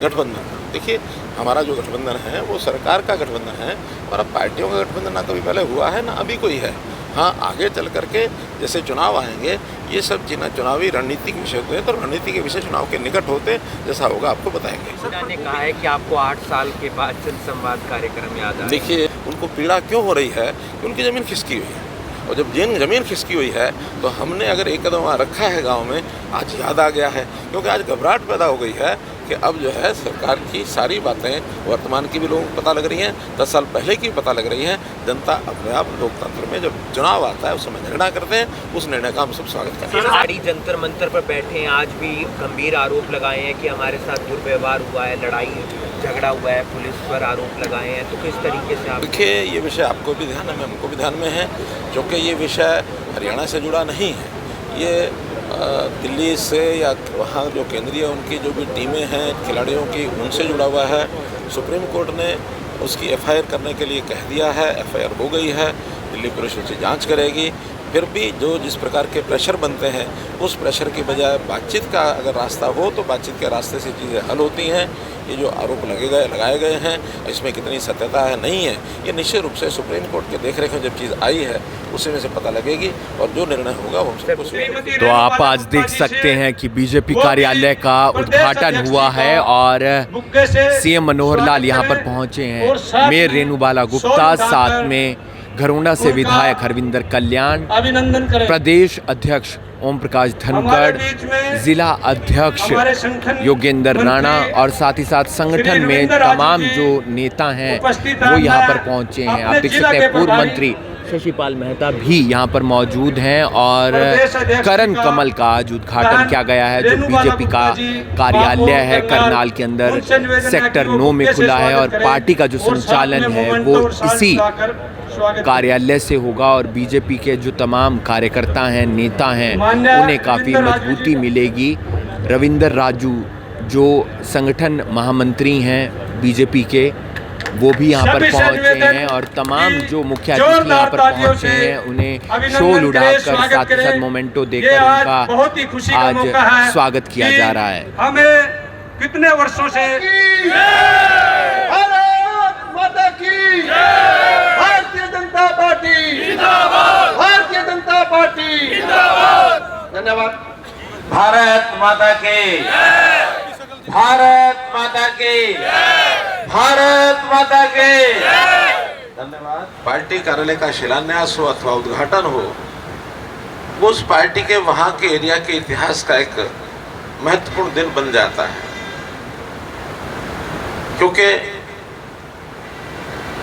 गठबंधन देखिए, हमारा जो गठबंधन है वो सरकार का गठबंधन है और अब पार्टियों का गठबंधन ना कभी पहले हुआ है ना अभी कोई है। हाँ, आगे चल करके जैसे चुनाव आएंगे ये सब चुनावी रणनीति के विषय होते हैं, तो रणनीति के विषय चुनाव के निकट होते जैसा होगा आपको बताएंगे। हुड्डा ने कहा है कि आपको 8 साल के बाद जनसंवाद कार्यक्रम याद आया। देखिए, उनको पीड़ा क्यों हो रही है कि उनकी ज़मीन खिसकी हुई है, और जब ज़मीन खिसकी हुई है तो हमने अगर एक कदम वहाँ रखा है गांव में, आज याद आ गया है, क्योंकि आज घबराहट पैदा हो गई है कि अब जो है सरकार की सारी बातें वर्तमान की भी लोगों को पता लग रही हैं, 10 साल पहले की पता लग रही हैं। जनता अपने आप लोकतंत्र में जब चुनाव आता है उस समय निर्णय करते हैं, उस निर्णय का हम सब स्वागत करते हैं। सारी जंतर मंतर पर बैठे हैं, आज भी गंभीर आरोप लगाए हैं कि हमारे साथ दुर्व्यवहार हुआ है, लड़ाई झगड़ा हुआ है, पुलिस पर आरोप लगाए हैं। तो किस तरीके से आप देखिए, ये विषय आपको भी ध्यान में, हमको भी ध्यान में है, क्योंकि ये विषय हरियाणा से जुड़ा नहीं है। ये दिल्ली से या वहाँ जो केंद्रीय उनकी जो भी टीमें हैं खिलाड़ियों की, उनसे जुड़ा हुआ है। सुप्रीम कोर्ट ने उसकी एफआईआर करने के लिए कह दिया है, एफआईआर हो गई है, दिल्ली पुलिस उसकी जांच करेगी। फिर भी जो जिस प्रकार के प्रेशर बनते हैं, उस प्रेशर की बजाय बातचीत का अगर रास्ता हो तो बातचीत के रास्ते से चीज़ें हल होती हैं। ये जो आरोप लगाए गए हैं, इसमें कितनी सत्यता है नहीं है, ये निश्चित रूप से सुप्रीम कोर्ट के देखरेख में जब चीज़ आई है उसी में से पता लगेगी, और जो निर्णय होगा वो हम सबको स्वीकार। तो आप आज देख सकते हैं कि बीजेपी कार्यालय का उद्घाटन हुआ है और सीएम मनोहर लाल यहाँ पर पहुँचे हैं। मेयर रेणुबाला गुप्ता, साथ में घरोना से विधायक हरविंदर कल्याण, प्रदेश अध्यक्ष ओम प्रकाश धनखड़, जिला अध्यक्ष योगेंद्र राणा और साथ ही साथ संगठन में तमाम जो नेता हैं वो यहाँ पर पहुँचे हैं। आप देख सकते हैं पूर्व मंत्री शशिपाल मेहता भी यहाँ पर मौजूद हैं और करण कमल का आज उद्घाटन किया गया है, जो बीजेपी का कार्यालय है करनाल के अंदर सेक्टर 9 में खुला है, और पार्टी का जो संचालन है वो इसी कार्यालय से होगा। और बीजेपी के जो तमाम कार्यकर्ता हैं, नेता हैं, उन्हें काफ़ी मजबूती मिलेगी। रविंदर राजू जो संगठन महामंत्री हैं बीजेपी के, वो भी यहाँ पर पहुँचे हैं, और तमाम जो मुख्य अतिथि यहाँ पर पहुँचे हैं उन्हें शोल उड़ाकर साथ ही साथ मोमेंटो देकर उनका आज स्वागत किया जा रहा है। हमें कितने वर्षों से भारतीय जनता पार्टी जिंदाबाद, भारतीय जनता पार्टी जिंदाबाद। धन्यवाद। भारत माता की, भारत माता की, भारत माता की धन्यवाद। पार्टी कार्यालय का शिलान्यास हो अथवा उद्घाटन हो, वो उस पार्टी के वहाँ के एरिया के इतिहास का एक महत्वपूर्ण दिन बन जाता है, क्योंकि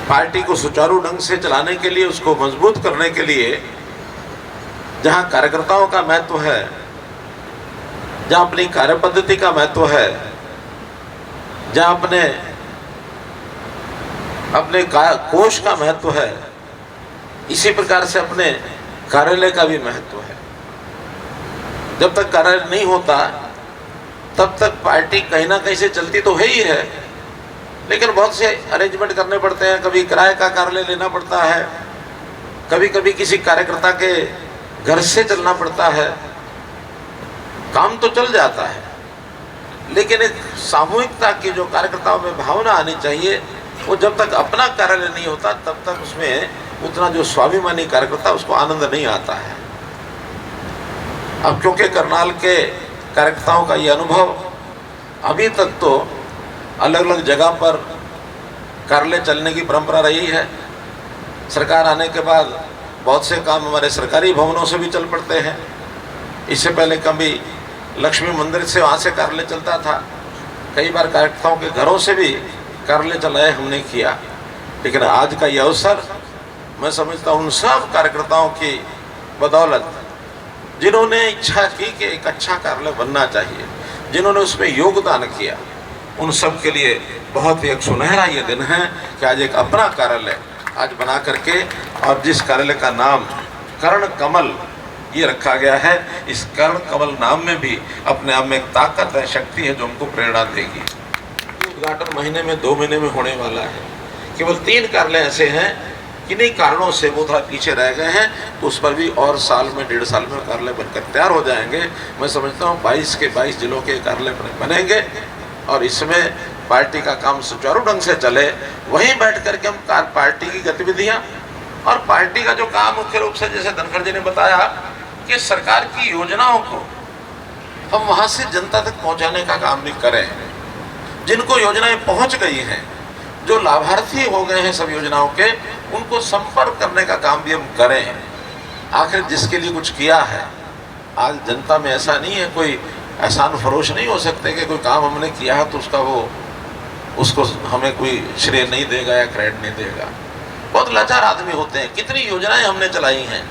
पार्टी को सुचारू ढंग से चलाने के लिए, उसको मजबूत करने के लिए जहाँ कार्यकर्ताओं का महत्व है, जहाँ अपनी कार्यपद्धति का महत्व है, जहाँ अपने कोष का महत्व है, इसी प्रकार से अपने कार्यालय का भी महत्व है। जब तक कार्यालय नहीं होता तब तक पार्टी कहीं ना कहीं से चलती तो है ही है, लेकिन बहुत से अरेंजमेंट करने पड़ते हैं। कभी किराए का कार्यालय लेना पड़ता है, कभी कभी किसी कार्यकर्ता के घर से चलना पड़ता है। काम तो चल जाता है, लेकिन एक सामूहिकता की जो कार्यकर्ताओं में भावना आनी चाहिए, वो जब तक अपना कार्यालय नहीं होता तब तक उसमें उतना जो स्वाभिमानी कार्यकर्ता, उसको आनंद नहीं आता है। अब क्योंकि करनाल के कार्यकर्ताओं का ये अनुभव, अभी तक तो अलग अलग जगह पर कार्यालय चलने की परंपरा रही है। सरकार आने के बाद बहुत से काम हमारे सरकारी भवनों से भी चल पड़ते हैं। इससे पहले कभी लक्ष्मी मंदिर से, वहाँ से कार्यालय चलता था। कई बार कार्यकर्ताओं के घरों से भी कार्यालय चलाए हमने किया, लेकिन आज का ये अवसर मैं समझता हूँ उन सब कार्यकर्ताओं की बदौलत, जिन्होंने इच्छा की कि एक अच्छा कार्यालय बनना चाहिए, जिन्होंने उसमें योगदान किया, उन सब के लिए बहुत ही एक सुनहरा ये दिन है कि आज एक अपना कार्यालय आज बना करके, और जिस कार्यालय का नाम कर्ण कमल ये रखा गया है, इस कर्ण कमल नाम में भी अपने आप में एक ताकत है, शक्ति है, जो हमको प्रेरणा देगी। उद्घाटन महीने में 2 महीने में होने वाला है। केवल 3 कार्यालय ऐसे हैं किन्हीं कारणों से वो थोड़ा पीछे रह गए हैं, तो उस पर भी और साल में 1.5 साल में कार्यालय बनकर तैयार हो जाएंगे। मैं समझता हूँ 22 के 22 जिलों के कार्यालय बनेंगे, और इसमें पार्टी का काम सुचारू ढंग से चले, वहीं बैठ करके हम पार्टी की गतिविधियां और पार्टी का जो काम मुख्य रूप से, जैसे धनखड़ जी ने बताया कि सरकार की योजनाओं को हम वहां से जनता तक पहुंचाने का काम भी करें। जिनको योजनाएं पहुंच गई हैं, जो लाभार्थी हो गए हैं सब योजनाओं के, उनको संपर्क करने का काम भी हम करें। आखिर जिसके लिए कुछ किया है, आज जनता में ऐसा नहीं है, कोई एहसान फरोश नहीं हो सकते कि कोई काम हमने किया है तो उसको हमें कोई श्रेय नहीं देगा या क्रेडिट नहीं देगा। बहुत लाचार आदमी होते हैं। कितनी योजनाएं हमने चलाई हैं।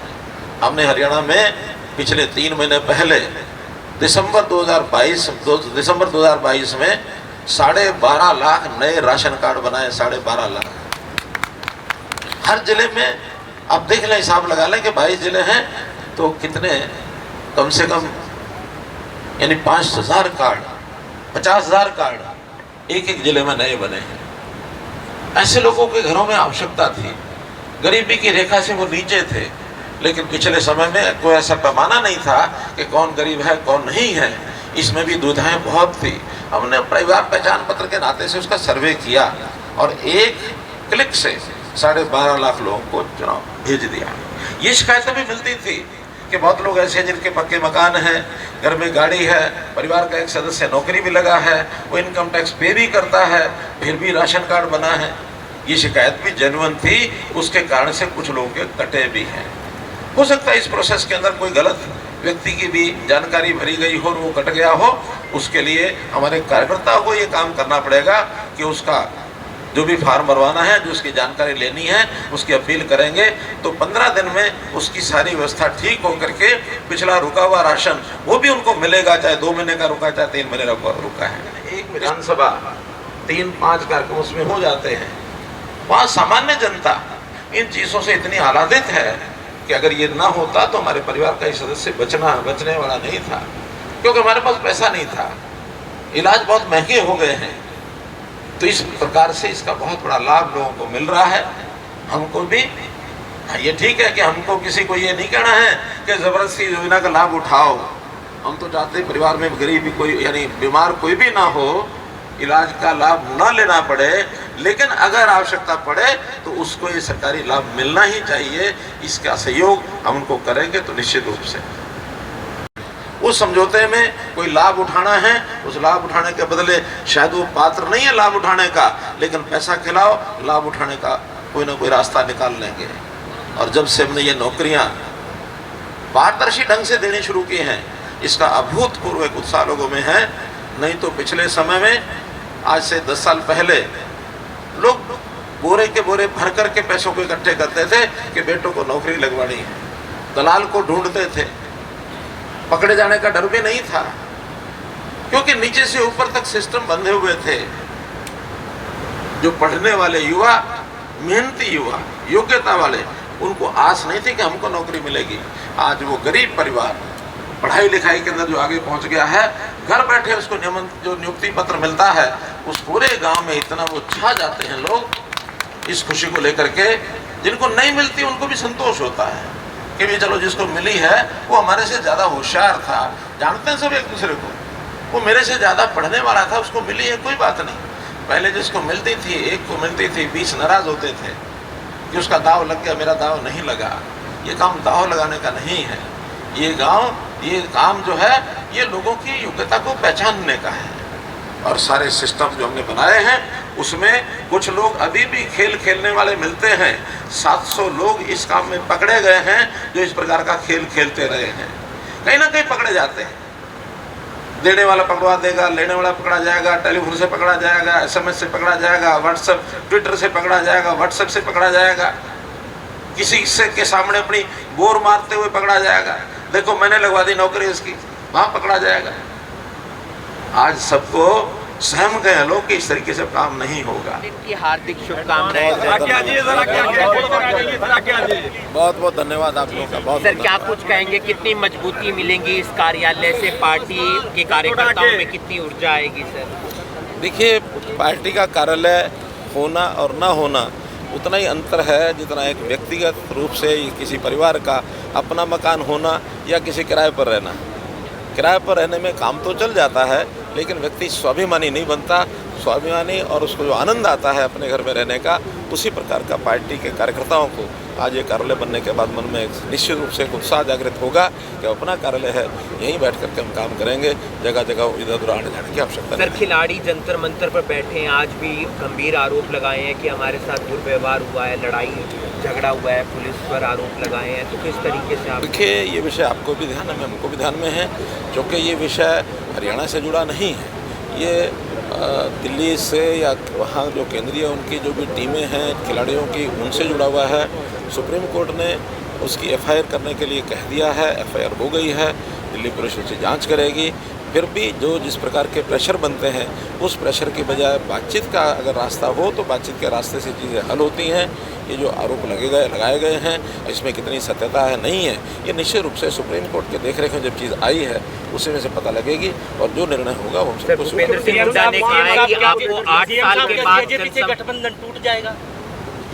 हमने हरियाणा में पिछले 3 महीने पहले दिसंबर 2022 में 12.5 लाख नए राशन कार्ड बनाए। 12.5 लाख हर जिले में। आप देख लें, हिसाब लगा लें कि 22 जिले हैं तो कितने, कम से कम यानी 5,000 कार्ड, 50,000 कार्ड एक जिले में नए बने हैं। ऐसे लोगों के घरों में आवश्यकता थी, गरीबी की रेखा से वो नीचे थे, लेकिन पिछले समय में कोई ऐसा पैमाना नहीं था कि कौन गरीब है कौन नहीं है। इसमें भी दुविधाएं बहुत थी। हमने परिवार पहचान पत्र के नाते से उसका सर्वे किया और एक क्लिक से 12.5 लाख लोगों को चुनाव भेज दिया। ये शिकायतें भी मिलती थी कि बहुत लोग ऐसे हैं जिनके पक्के मकान हैं, घर में गाड़ी है, परिवार का एक सदस्य नौकरी भी लगा है, वो इनकम टैक्स पे भी करता है, फिर भी राशन कार्ड बना है। ये शिकायत भी जेन्युइन थी, उसके कारण से कुछ लोगों के कटे भी हैं। हो सकता है इस प्रोसेस के अंदर कोई गलत व्यक्ति की भी जानकारी भरी गई हो और वो कट गया हो। उसके लिए हमारे कार्यकर्ताओं को ये काम करना पड़ेगा कि उसका जो भी फार्म भरवाना है, जो उसकी जानकारी लेनी है, उसकी अपील करेंगे तो 15 दिन में उसकी सारी व्यवस्था ठीक हो करके पिछला रुका हुआ राशन वो भी उनको मिलेगा, चाहे 2 महीने का रुका, चाहे 3 महीने का रुका है। एक विधानसभा 3-5 कार्यक्रम उसमें हो जाते हैं। वहाँ सामान्य जनता इन चीज़ों से इतनी आह्लादित है कि अगर ये ना होता तो हमारे परिवार का एक सदस्य बचने वाला नहीं था, क्योंकि हमारे पास पैसा नहीं था, इलाज बहुत महंगे हो गए हैं। तो इस प्रकार से इसका बहुत बड़ा लाभ लोगों को मिल रहा है। हमको भी ये ठीक है कि हमको किसी को ये नहीं कहना है कि ज़बरदस्ती योजना का लाभ उठाओ। हम तो चाहते हैं परिवार में गरीब कोई यानी बीमार कोई भी ना हो, इलाज का लाभ ना लेना पड़े, लेकिन अगर आवश्यकता पड़े तो उसको ये सरकारी लाभ मिलना ही चाहिए। इसका सहयोग हम उनको करेंगे तो निश्चित रूप से उस समझौते में कोई लाभ उठाना है, उस लाभ उठाने के बदले शायद वो पात्र नहीं है लाभ उठाने का, लेकिन पैसा खिलाओ, लाभ उठाने का कोई ना कोई रास्ता निकाल लेंगे। और जब से हमने ये नौकरियां पारदर्शी ढंग से देनी शुरू की हैं, इसका अभूतपूर्व एक उत्साह लोगों में है। नहीं तो पिछले समय में, आज से 10 साल पहले, लोग बोरे के बोरे भर कर के पैसों को इकट्ठे करते थे कि बेटों को नौकरी लगवानी है, दलाल को ढूंढते थे, पकड़े जाने का डर भी नहीं था, क्योंकि नीचे से ऊपर तक सिस्टम बंधे हुए थे। जो पढ़ने वाले युवा, मेहनती युवा, योग्यता वाले, उनको आस नहीं थी कि हमको नौकरी मिलेगी। आज वो गरीब परिवार पढ़ाई लिखाई के अंदर जो आगे पहुंच गया है, घर बैठे उसको जो नियुक्ति पत्र मिलता है, उस पूरे गांव में इतना वो छा जाते हैं लोग इस खुशी को लेकर के। जिनको नहीं मिलती उनको भी संतोष होता है कि भी चलो जिसको मिली है वो हमारे से ज़्यादा होशियार था। जानते हैं सब एक दूसरे को, वो मेरे से ज़्यादा पढ़ने वाला था, उसको मिली है, कोई बात नहीं। पहले जिसको मिलती थी, एक को मिलती थी, 20 नाराज होते थे कि उसका दाव लग गया, मेरा दाव नहीं लगा। ये काम दाव लगाने का नहीं है। ये काम जो है ये लोगों की योग्यता को पहचानने का है। और सारे सिस्टम जो हमने बनाए हैं उसमें कुछ लोग अभी भी खेल खेलने वाले मिलते हैं। 700 लोग इस काम में पकड़े गए हैं जो इस प्रकार का खेल खेलते रहे हैं। कहीं ना कहीं पकड़े जाते हैं। देने वाला पकड़वा देगा, लेने वाला पकड़ा जाएगा, टेलीफोन से पकड़ा जाएगा, SMS से पकड़ा जाएगा, व्हाट्सएप ट्विटर से पकड़ा जाएगा, व्हाट्सएप से पकड़ा जाएगा, किसी से के सामने अपनी बोर मारते हुए पकड़ा जाएगा। देखो मैंने लगवा दी नौकरी इसकी, वहां पकड़ा जाएगा। आज सबको सहम गए लोग कि इस तरीके से काम नहीं होगा। इनकी हार्दिक शुभकामनाएं। बहुत बहुत धन्यवाद आप लोगों का। बहुत सर क्या कुछ कहेंगे, कितनी मजबूती मिलेंगी इस कार्यालय से, पार्टी के कार्यकर्ताओं में कितनी ऊर्जा आएगी सर? देखिए, पार्टी का कार्यालय होना और ना होना उतना ही अंतर है जितना एक व्यक्तिगत रूप से किसी परिवार का अपना मकान होना या किसी किराए पर रहना। किराए पर रहने में काम तो चल जाता है, लेकिन व्यक्ति स्वाभिमानी नहीं बनता। स्वाभिमानी और उसको जो आनंद आता है अपने घर में रहने का, उसी प्रकार का पार्टी के कार्यकर्ताओं को आज ये कार्यालय बनने के बाद मन में निश्चित रूप से एक उत्साह जागृत होगा कि अपना कार्यालय है, यहीं बैठ करके हम काम करेंगे, जगह जगह इधर उधर आने जाने की आवश्यकता नहीं। सर, खिलाड़ी जंतर मंतर पर बैठे हैं, आज भी गंभीर आरोप लगाए हैं कि हमारे साथ दुर्व्यवहार हुआ है, लड़ाई झगड़ा हुआ है, पुलिस पर आरोप लगाए हैं, तो किस तरीके से आप? देखिए, ये विषय आपको भी ध्यान है, हमको भी ध्यान में है, क्योंकि ये विषय हरियाणा से जुड़ा नहीं है। ये दिल्ली से या वहाँ जो केंद्रीय उनकी जो भी टीमें हैं खिलाड़ियों की, उनसे जुड़ा हुआ है। सुप्रीम कोर्ट ने उसकी एफआईआर करने के लिए कह दिया है, एफआईआर हो गई है, दिल्ली पुलिस उसकी जांच करेगी। फिर भी जो जिस प्रकार के प्रेशर बनते हैं, उस प्रेशर की बजाय बातचीत का अगर रास्ता हो तो बातचीत के रास्ते से चीज़ें हल होती हैं। ये जो आरोप लगाए गए हैं, इसमें कितनी सत्यता है नहीं है, ये निश्चित रूप से सुप्रीम कोर्ट के देखरेख में जब चीज़ आई है उसी में से पता लगेगी और जो निर्णय होगा वो सबको भूपेंद्र सिंह हुड्डा ने कहा है कि आपको 8 साल के बाद गठबंधन टूट जाएगा,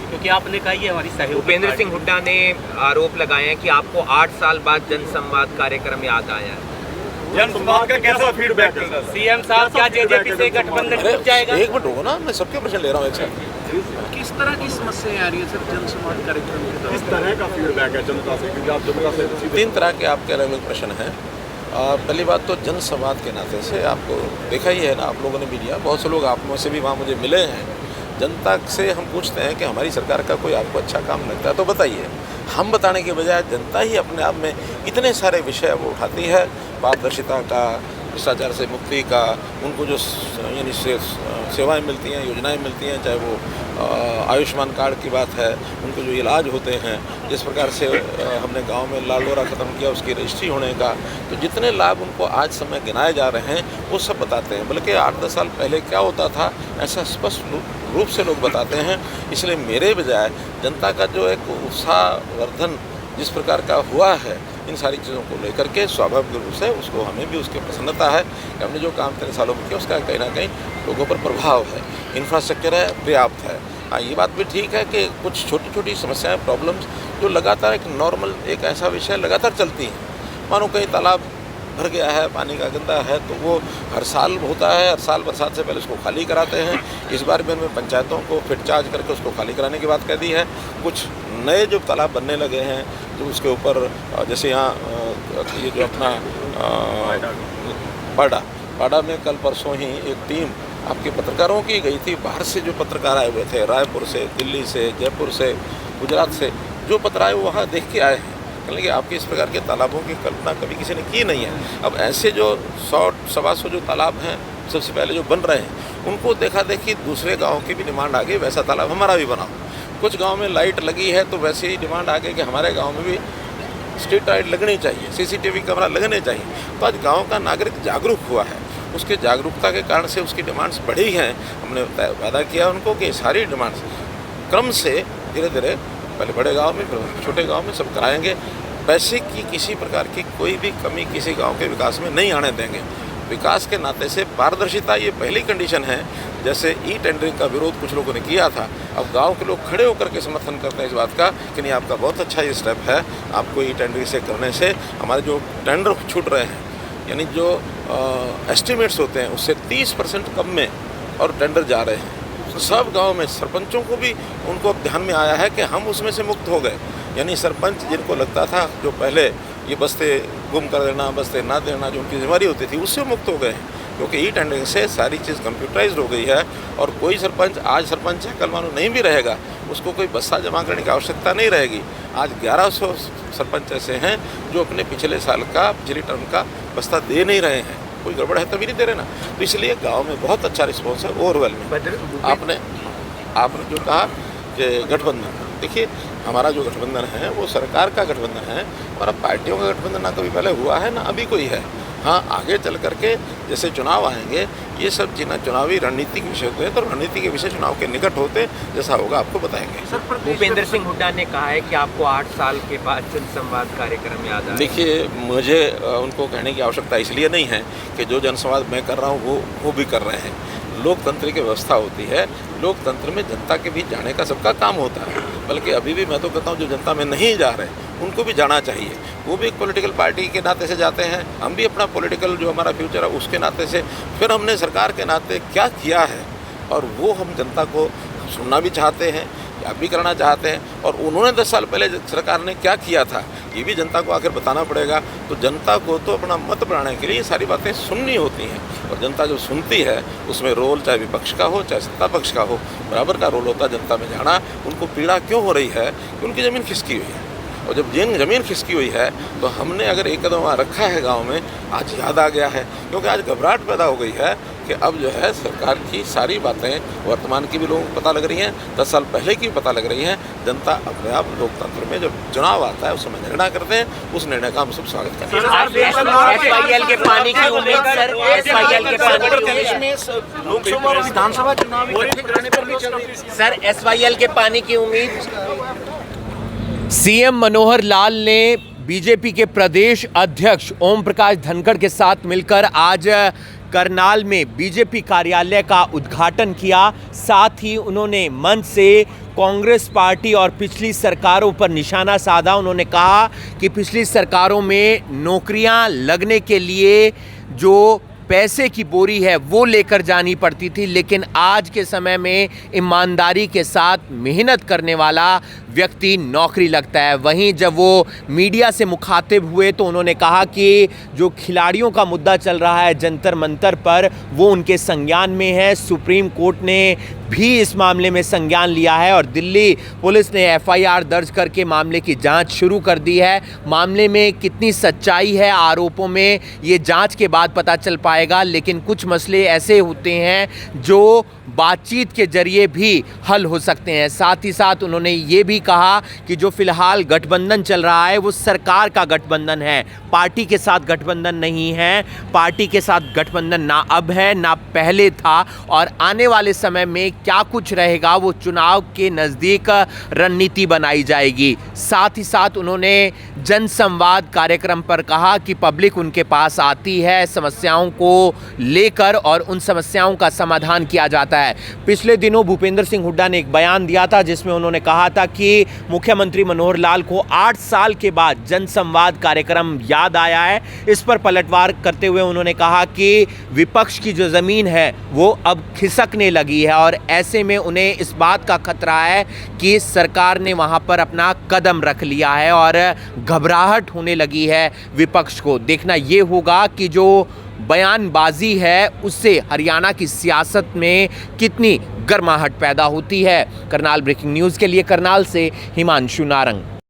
क्योंकि आपने कहा ये हमारी सहयोगी। भूपेंद्र सिंह हुड्डा ने आरोप लगाए हैं कि आपको 8 साल बाद जनसंवाद कार्यक्रम याद आया है। जनसंवाद का कैसा फीडबैक मिल रहा है? सीएम साहब, क्या जेजेपी से गठबंधन टूट जाएगा? एक मिनट होगा ना, मैं सबके प्रश्न ले रहा हूँ एक साथ। किस तरह की समस्याएं आ रही है सर जनसंवाद कार्यक्रम के दौरान? किस तरह का फीडबैक है जनता से, क्योंकि आप जनता से सीधे 3 तरह के आपके अलग अलग प्रश्न हैं। पहली बात तो जनसंवाद के नाते से आपको देखा ही है ना, आप लोगों ने भी लिया, बहुत से लोग आप में से भी वहाँ मुझे मिले हैं। जनता से हम पूछते हैं कि हमारी सरकार का कोई आपको अच्छा काम लगता है तो बताइए। हम बताने के बजाय जनता ही अपने आप में इतने सारे विषय वो उठाती है, पारदर्शिता का, भ्रष्टाचार से मुक्ति का, उनको जो यानी सेवाएं मिलती हैं, योजनाएं मिलती हैं, चाहे वो आयुष्मान कार्ड की बात है, उनको जो इलाज होते हैं, जिस प्रकार से हमने गांव में लाल डोरा ख़त्म किया उसकी रजिस्ट्री होने का, तो जितने लाभ उनको आज समय गिनाए जा रहे हैं वो सब बताते हैं। बल्कि 8-10 साल पहले क्या होता था ऐसा स्पष्ट रूप से लोग बताते हैं। इसलिए मेरे बजाय जनता का जो एक उत्साहवर्धन जिस प्रकार का हुआ है इन सारी चीज़ों को लेकर के, स्वाभाविक रूप से उसको हमें भी उसकी प्रसन्नता है कि हमने जो काम 3 सालों में किया उसका कहीं ना कहीं लोगों पर प्रभाव है। इंफ्रास्ट्रक्चर है, पर्याप्त है। हाँ, ये बात भी ठीक है कि कुछ छोटी छोटी समस्याएं, प्रॉब्लम्स जो लगातार एक नॉर्मल एक ऐसा विषय लगातार चलती हैं। मानो कहीं तालाब भर गया है, पानी का गंदा है, तो वो हर साल होता है, हर साल बरसात से पहले उसको खाली कराते हैं। इस बार भी उन्होंने पंचायतों को फिट चार्ज करके उसको खाली कराने की बात कह दी है। कुछ नए जो तालाब बनने लगे हैं तो उसके ऊपर जैसे यहाँ ये जो अपना पाड़ा में कल परसों ही एक टीम आपके पत्रकारों की गई थी। बाहर से जो पत्रकार आए हुए थे, रायपुर से, दिल्ली से, जयपुर से, गुजरात से जो पत्र आए वो वहाँ देख के आए हैं। कहने कि आपके इस प्रकार के तालाबों की कल्पना कभी किसी ने की नहीं है। अब ऐसे जो 100-125 जो तालाब हैं सबसे पहले जो बन रहे हैं, उनको देखा देखी दूसरे गाँव की भी डिमांड आ गई, वैसा तालाब हमारा भी बनाओ। कुछ गांव में लाइट लगी है तो वैसे ही डिमांड आ गई कि हमारे गांव में भी स्ट्रीट लाइट लगनी चाहिए, सीसीटीवी कैमरा लगने चाहिए। तो आज गांव का नागरिक जागरूक हुआ है, उसके जागरूकता के कारण से उसकी डिमांड्स बढ़ी हैं। हमने वादा किया उनको कि सारी डिमांड्स क्रम से धीरे धीरे पहले बड़े गांव में फिर छोटे गांव में सब कराएंगे। पैसे की किसी प्रकार की कोई भी कमी किसी गांव के विकास में नहीं आने देंगे। विकास के नाते से पारदर्शिता ये पहली कंडीशन है। जैसे ई टेंडरिंग का विरोध कुछ लोगों ने किया था, अब गांव के लोग खड़े होकर के समर्थन करते हैं इस बात का कि नहीं, आपका बहुत अच्छा ये स्टेप है, आपको ई टेंडरिंग से करने से हमारे जो टेंडर छूट रहे हैं, यानी जो एस्टिमेट्स होते हैं उससे 30% कम में और टेंडर जा रहे हैं। सब गांव में सरपंचों को भी उनको अब ध्यान में आया है कि हम उसमें से मुक्त हो गए। यानी सरपंच जिनको लगता था जो पहले ये बस्ते गुम कर देना, बस्ते ना देना जो उनकी जिम्मेदारी होती थी, उससे मुक्त हो गए हैं। क्योंकि ई टेंडरिंग से सारी चीज़ कंप्यूटराइज्ड हो गई है और कोई सरपंच आज सरपंच है, कल मानो नहीं भी रहेगा, उसको कोई बस्ता जमा करने की आवश्यकता नहीं रहेगी। आज 1100 सरपंच ऐसे हैं जो अपने पिछले साल का, पिछली टर्म का बस्ता दे नहीं रहे हैं। कोई गड़बड़ है तभी नहीं दे रहे ना। तो इसलिए गांव में बहुत अच्छा रिस्पॉन्स है ओवरवेलमिंग। आपने जो कहा कि गठबंधन, देखिए हमारा जो गठबंधन है वो सरकार का गठबंधन है, हमारा पार्टियों का गठबंधन ना कभी पहले हुआ है ना अभी कोई है। हाँ, आगे चल करके जैसे चुनाव आएंगे ये सब चुनावी रणनीति के विषय होते हैं, तो रणनीति के विषय चुनाव के निकट होते, जैसा होगा आपको बताएंगे। भूपेंद्र सिंह हुड्डा ने कहा है कि आपको 8 साल के बाद जनसंवाद कार्यक्रम याद आया। देखिए, मुझे उनको कहने की आवश्यकता इसलिए नहीं है कि जो जनसंवाद मैं कर रहा हूँ वो भी कर रहे हैं। लोकतंत्र की व्यवस्था होती है, लोकतंत्र में जनता के बीच जाने का सबका काम होता है। बल्कि अभी भी मैं तो कहता हूँ जो जनता में नहीं जा रहे उनको भी जाना चाहिए। वो भी एक पॉलिटिकल पार्टी के नाते से जाते हैं, हम भी अपना पॉलिटिकल जो हमारा फ्यूचर है उसके नाते से, फिर हमने सरकार के नाते क्या किया है और वो हम जनता को सुनना भी चाहते हैं, याद भी करना चाहते हैं। और उन्होंने 10 साल पहले सरकार ने क्या किया था ये भी जनता को आखिर बताना पड़ेगा। तो जनता को तो अपना मत बनाने के लिए ये सारी बातें सुननी होती हैं, और जनता जो सुनती है उसमें रोल चाहे विपक्ष का हो चाहे सत्ता पक्ष का हो, बराबर का रोल होता है जनता में जाना उनको पीड़ा क्यों हो रही है कि उनकी ज़मीन खिसकी हुई है। और जब ज़मीन खिसकी हुई है तो हमने अगर एक कदम वहाँ रखा है गांव में, आज याद आ गया है, क्योंकि आज घबराहट पैदा हो गई है कि अब जो है सरकार की सारी बातें वर्तमान की भी लोगों को पता लग रही हैं, 10 साल पहले की भी पता लग रही हैं। जनता अपने आप लोकतंत्र में जब चुनाव आता है उस समय निर्णय करते हैं, उस निर्णय का हम सब स्वागत करते हैं। SYL के पानी की उम्मीद सर, SYL के पानी की प्रदेश में लोकसभा और विधानसभा चुनाव इकट्ठे कराने पर भी चल रही है सर, SYL के पानी की उम्मीद। सीएम मनोहर लाल ने बीजेपी के प्रदेश अध्यक्ष ओम प्रकाश धनखड़ के साथ मिलकर आज करनाल में बीजेपी कार्यालय का उद्घाटन किया। साथ ही उन्होंने मंच से कांग्रेस पार्टी और पिछली सरकारों पर निशाना साधा। उन्होंने कहा कि पिछली सरकारों में नौकरियां लगने के लिए जो पैसे की बोरी है वो लेकर जानी पड़ती थी, लेकिन आज के समय में ईमानदारी के साथ मेहनत करने वाला व्यक्ति नौकरी लगता है। वहीं जब वो मीडिया से मुखातिब हुए तो उन्होंने कहा कि जो खिलाड़ियों का मुद्दा चल रहा है जंतर मंतर पर, वो उनके संज्ञान में है। सुप्रीम कोर्ट ने भी इस मामले में संज्ञान लिया है और दिल्ली पुलिस ने FIR दर्ज करके मामले की जांच शुरू कर दी है। मामले में कितनी सच्चाई है आरोपों में ये जांच के बाद पता चल पाएगा, लेकिन कुछ मसले ऐसे होते हैं जो बातचीत के जरिए भी हल हो सकते हैं। साथ ही साथ उन्होंने ये भी कहा कि जो फिलहाल गठबंधन चल रहा है वो सरकार का गठबंधन है, पार्टी के साथ गठबंधन नहीं है। पार्टी के साथ गठबंधन ना अब है ना पहले था, और आने वाले समय में क्या कुछ रहेगा वो चुनाव के नज़दीक रणनीति बनाई जाएगी। साथ ही साथ उन्होंने जनसंवाद कार्यक्रम पर कहा कि पब्लिक उनके पास आती है समस्याओं को लेकर और उन समस्याओं का समाधान किया जाता है। पिछले दिनों भूपेंद्र सिंह हुड्डा ने एक बयान दिया था जिसमें उन्होंने कहा था कि मुख्यमंत्री मनोहर लाल को 8 साल के बाद जनसंवाद कार्यक्रम याद आया है। इस पर पलटवार करते हुए उन्होंने कहा कि विपक्ष की जो ज़मीन है वो अब खिसकने लगी है और ऐसे में उन्हें इस बात का खतरा है कि सरकार ने वहां पर अपना कदम रख लिया है और घबराहट होने लगी है विपक्ष को। देखना ये होगा कि जो बयानबाजी है उससे हरियाणा की सियासत में कितनी गर्माहट पैदा होती है। करनाल ब्रेकिंग न्यूज़ के लिए करनाल से हिमांशु नारंग।